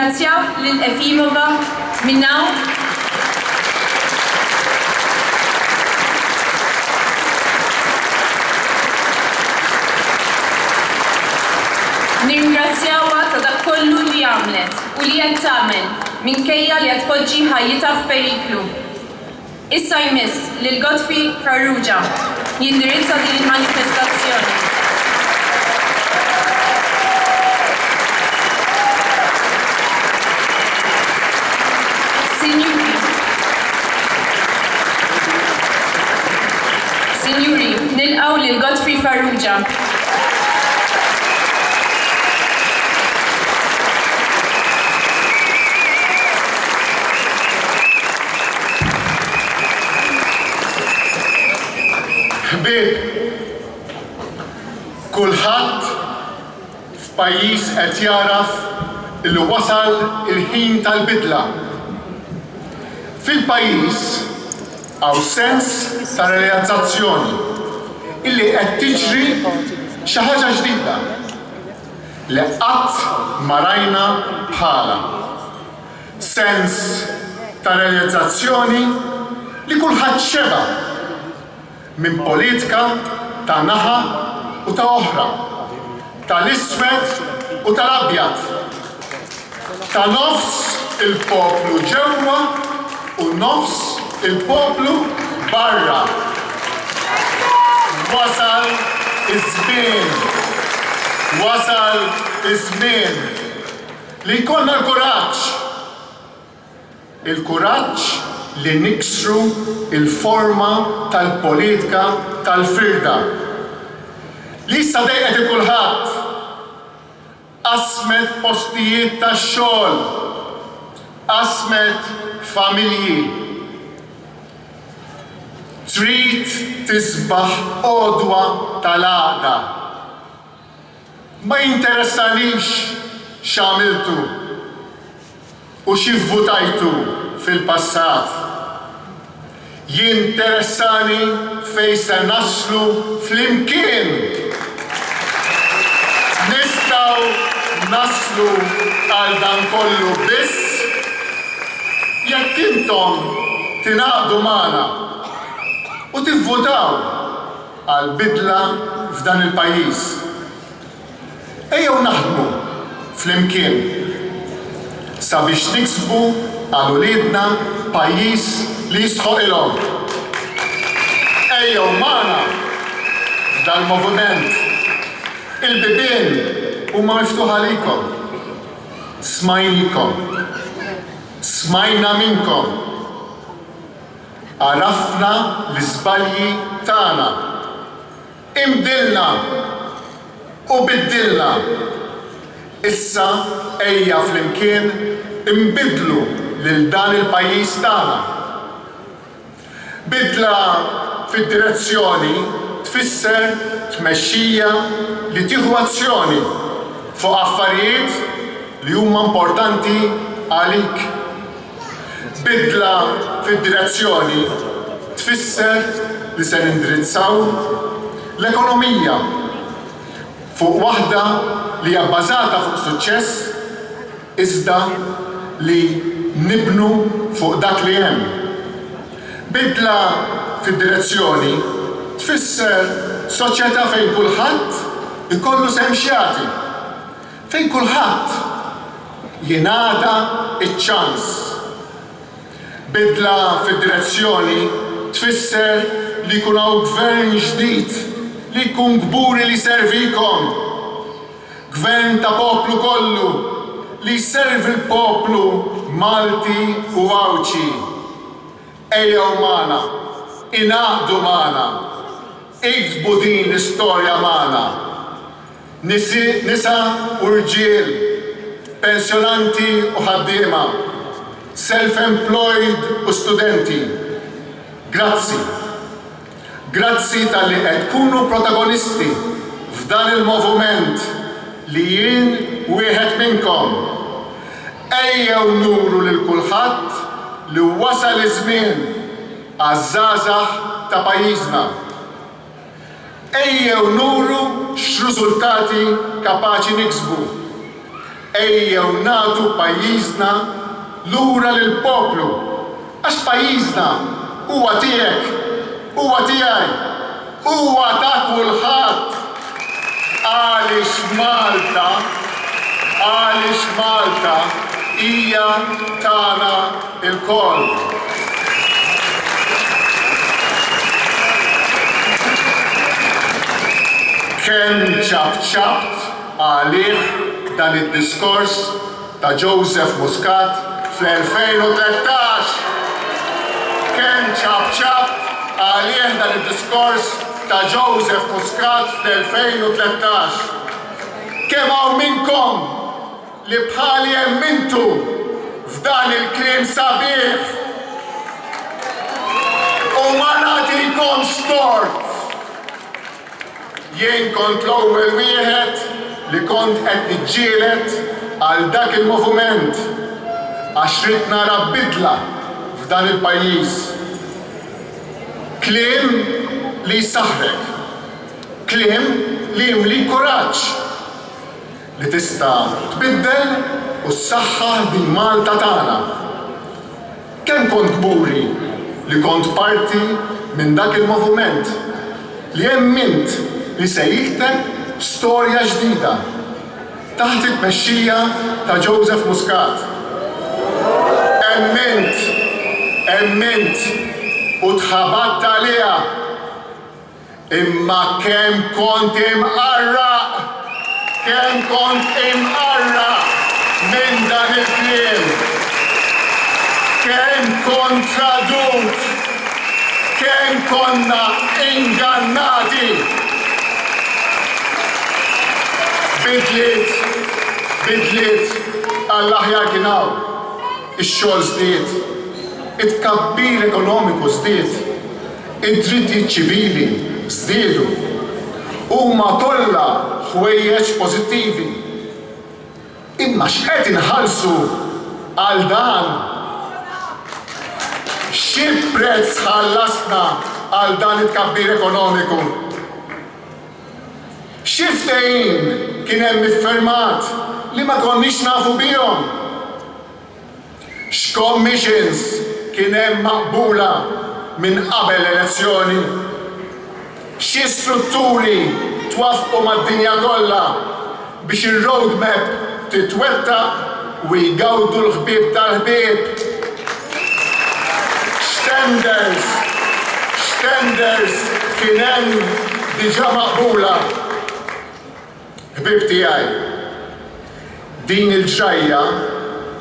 Nirringrazzjaw lil Efimova minnaw Nirringrazzjawha ta' dak kollu li għamlet u li qed tagħmel minkejja li qed tpoġġi ħajjitha f'periklu. Issa jmiss lil Godfrey Farrugia jindirizza din il-manifestazzjoni. Sinjuri, nilqgħu lil Godfrey Farrugia. Kulħadd f'pajjiż qed jaraf li wasal il-ħin tal-bidla. Fil-pajjiż hawn sens ta' realizzazzjoni illi qed tiġri xi ħaġa ġdida li qatt ma rajna bħala. Sens ta' realizzazzjoni li kulħadd xeba minn politika ta' naħa u ta' oħra, tal-iswed u tal-abjad, ta' nofs il-poplu ġewwa u nofs il-poplu barra. Wasal iż-żmien li jkollna l-kuraġġ li niksru il-forma tal-politika tal-firda. Li issa dejqet il-kulħadd qasmet postijiet tax-xogħol, qasmet familji. Trid tisbaħ għodwa tal-għaqda. Ma jinteressanix x'għamiltu u x'ivvutajtu fil-passat. Jinteressani fejn se naslu flimkien. Nistgħu naslu għal dan kollu biss jekk intom tingħaqdu magħna u tivvutaw għal bidla f'dan il-pajjiż. Ejjew naħdmu flimkien sabiex niksbu għal uliedna pajjiż li jisħoq ilhom. Ejjew magħna f'dan il-moviment. Il-bibien huma miftuħa għalikom. Smajnikom. Smajna minnkom. Għarafna l-iżbalji tagħna. Imdilna u biddilna. Issa ejja flimkien imbidlu lil dan il-pajjiż tagħna. Bidla fid-direzzjoni tfisser tmexxija li tieħu azzjoni fuq affarijiet li huma importanti għalik. Bidla fid-direzzjoni tfisser li se nindirizzaw l-ekonomija fuq waħda li hija bbażata fuq suċċess iżda li nibnu fuq dak li hemm. Bidla fid-direzzjoni tfisser soċjetà fejn kulħadd ikollu sehem xjagħti, fejn kulħadd jingħata iċ-ċans. Bidla fid-direzzjoni tfisser li jkun hawn gvern ġdid li jkun kburi li jservikom. Gvern ta' poplu kollu li jservi l-poplu Malti u Awċi. Ejjew magħna, ingħaqdu magħna, iktbu din l-istorja magħna. Nisa u rġiel, pensjonanti u ħaddiema, self-employed u studenti. Grazzi. Grazzi tal-li qed tkunu protagonisti f'dan il-moviment li jien wieħed minnkom. Ejjew nuru lil kulħadd li wasal iż-żmien għaż-żgħażagħ ta' pajjiżna. Ejjew nuru x'riżultati kapaċi niksbu. ejjew nagħtu pajjiżna lura lill-poplu. Għax pajjiżna huwa tiegħek, huwa tiegħi, huwa ta' kulħadd. Għaliex Malta hija tagħna lkoll. Kemm ċabċabt għalih dan id-diskors ta' Joseph Muscat fl-2013. Kemm ċabċabt għalih dan id-diskors ta' Joseph Muscat fl-2013. Kemm hawn minnkom li bħali emmintu f'dan il-kliem sabiħ u ma nagħtikomx tort. Jien kont l-ewwel wieħed li kont qed niġġieled għal dak il-moviment għax rid nara bidla f'dan il-pajjiż. Kliem li jsaħħrek, kliem li jimli kuraġġ li tista' tbiddel u ssaħħaħ din Malta tagħna. Kemm kont kburi li kont parti minn dak il-moviment li emmint li se jikteb storja ġdida taħt it-tmexxija ta' Joseph Muscat. Emmint u tħabatt għaliha. Imma kemm kont imqarraq minn dan il-kliem. Kemm kont tradut, kemm konna ingannati. Bidliet għall-aħjar kien hawn. Ix-xogħol żdied, it-tkabbir ekonomiku żdied, id-drittijiet ċivili żdiedu. Huma kollha ħwejjeġ pożittivi. Imma x'qed inħallsu għal dan? Xi prezz ħallasna għal dan it-tkabbir ekonomiku? Xi ftehim kien hemm iffirmat li ma konniex nafu bihom? X'commissions kien hemm maqbula minn qabel elezzjoni? Xi strutturi twaffqu mad-dinja kollha biex ir-roadmap titwettaq u jgawdu l-ħbieb tal-ħbieb? X'tenders kien hemm diġà maqbula? Ħbieb tiegħi, din il-ġrajja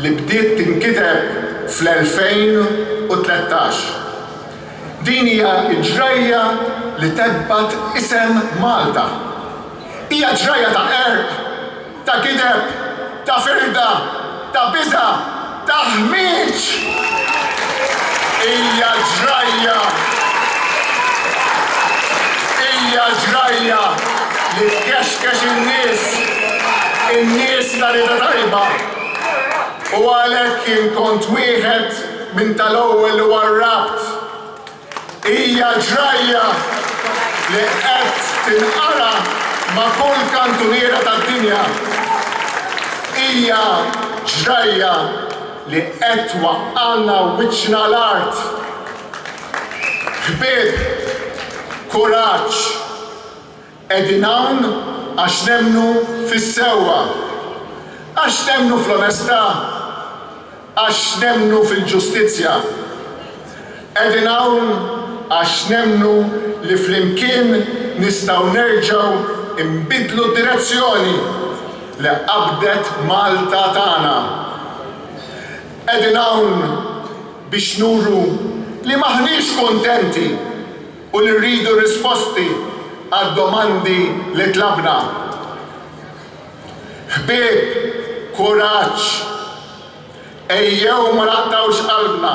li bdiet tinkiteb fl-2013. Din hija l-ġrajja li tebbat isem Malta. Hija ġrajja ta' erq, ta' kideb, ta' firda, ta' biża, ta' ħmieġ. Hija ġrajja li tkexkex in-nies ta' rieda tajba. U għalhekk kien kont wieħed minn tal-ewwel li warrabt. Hija ġrajja li qed tinqara ma' kull kantuniera tad-dinja. Hija ġrajja li qed twaqqalna wiċċna l-art. Ħbieb, kuraġġ, qegħdin hawn għax nemmnu fis-sewwa, għax nemmnu fl-onestà, għax nemmnu fil-ġustizzja. Qegħdin hawn għax nemmnu li flimkien nistgħu nerġgħu nbidlu d-direzzjoni li qabdet Malta tagħna. Qegħdin hawn biex nuru li maħniex kuntenti u li rridu risposti għad-domandi li tlabna. Ħbieb, kuraġġ, ejjew ma naqtawx qalbna.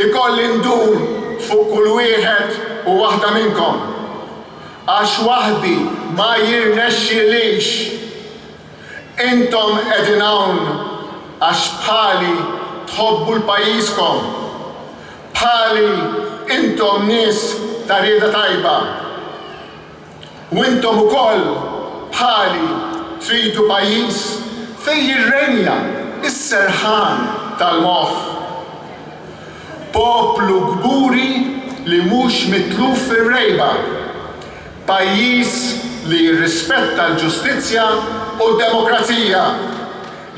Ikolli ndur fuq kull wieħed u waħda minnkom. Għax waħdi ma jirnexxilix. Intom qegħdin hawn għax bħali tħobbu l-pajjiżkom. Bħali intom nies ta' rieda tajba. U intom ukoll bħali tridu pajjiż fejn jirrenja is-serħan tal-moħħ. Poplu gburi li mhux mitluf fir-rejba. Pajjiż li jirrispetta l-ġustizzja u d-demokrazija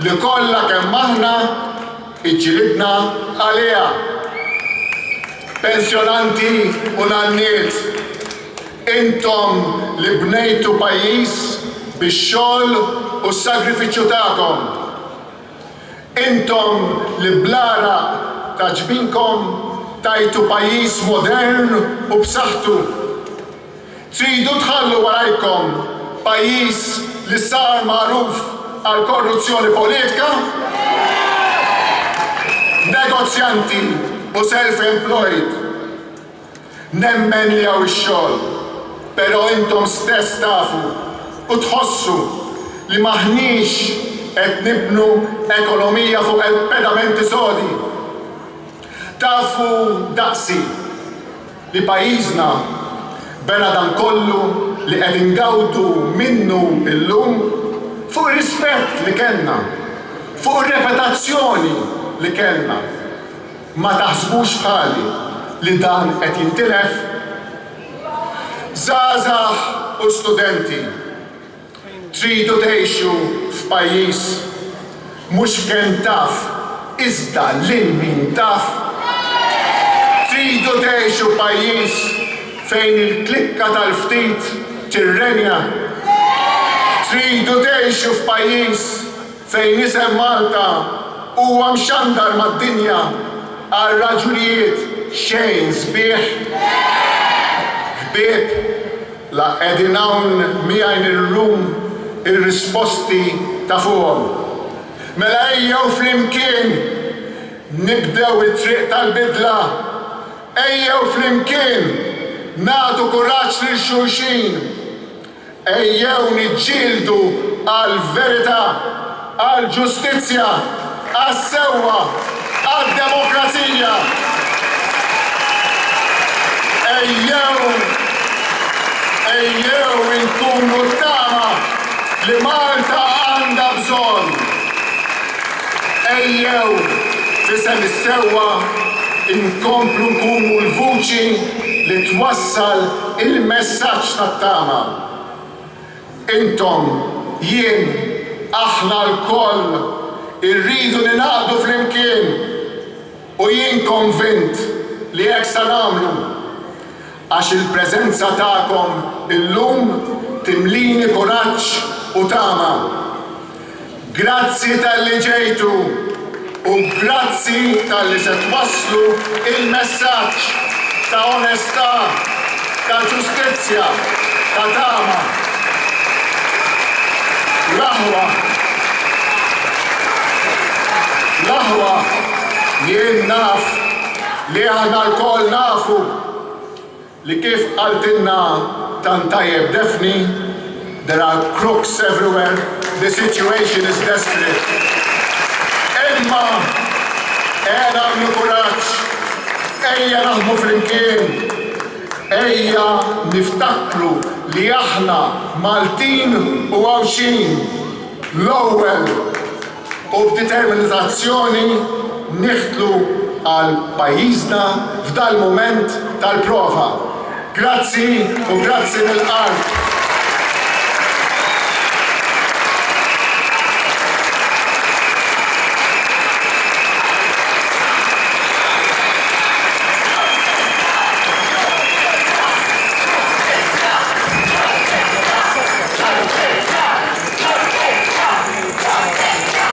li kollha kemm aħna iġġielidna għaliha. Pensjonanti u nanniet, intom li bnejtu pajjiż bix-xogħol u s-sagrifiċċju tagħkom. Intom li blara ta' ġbinkom tajtu pajjiż modern u b'saħħtu. Tridu tħallu warajkom pajjiż li sar magħruf għal korruzzjoni politika? Negozjanti u self-employed. Nemmen li hawn ix-xogħol, però intom stess tafu u tħossu li maħniex qed nibnu ekonomija fuq il-pedamenti sodi. Tafu daqsi li pajjiżna bena dan kollu li qed ingawdu minnu illum fuq ir-rispett li kellna, fuq ir-reputazzjoni li kellna. Ma taħsbux bħali li dan qed jintilef. Żgħażagħ u studenti, tridu tgħixu f'pajjiż mhux kemm taf, iżda lil min taf. Tridu tgħixu f'pajjiż fejn il-klikka tal-ftit tirrenja. Tridu tgħixu f'pajjiż fejn isem Malta huwa mxandar mad-dinja għal raġunijiet xejn sbieħ. Ħbieb la qegħdin hawn miegħi ir-rum ir-risposti ta' fuqhom. Mela ejjew flimkien nibdew it-triq tal-bidla. Ejjew flimkien nagħtu kuraġġ lil xulxin. Ejjew niġġieldu għall-verità, għall-ġustizzja, għas-sewwa, għad-demokrazija. Ejjew inkunu tama li Malta għandha bżonn. Ejjew fisem is-sewwa inkomplu nkunu l-vuċi li twassal il-messaġġ tat-tama. Intom, jien, aħna l-koll irridu ninaqdu flimkien u jien konvint li hekk se nagħmlu għax il-preżenza tagħkom illum timlini kuraġġ u tama. Grazzi tal-li ġejtu u grazzi tal-li se twasslu il-messaġġ ta' onestà, ta' ġustizzja, ta' tama. L-aħwa jien naf li aħna l-koll nafu li kif qaltilna tant tajjeb Defni, there are crooks everywhere, the situation is desperate. Imma ejja nagħmlu kuraġġ, ejja naħdmu flimkien, ejja niftakru li aħna Maltin u għawxin l-ewwel u b'determinazzjoni nieħdlu għal pajjiżna f'dal mument tal-prova. Grazzi u grazzi mill-qalb.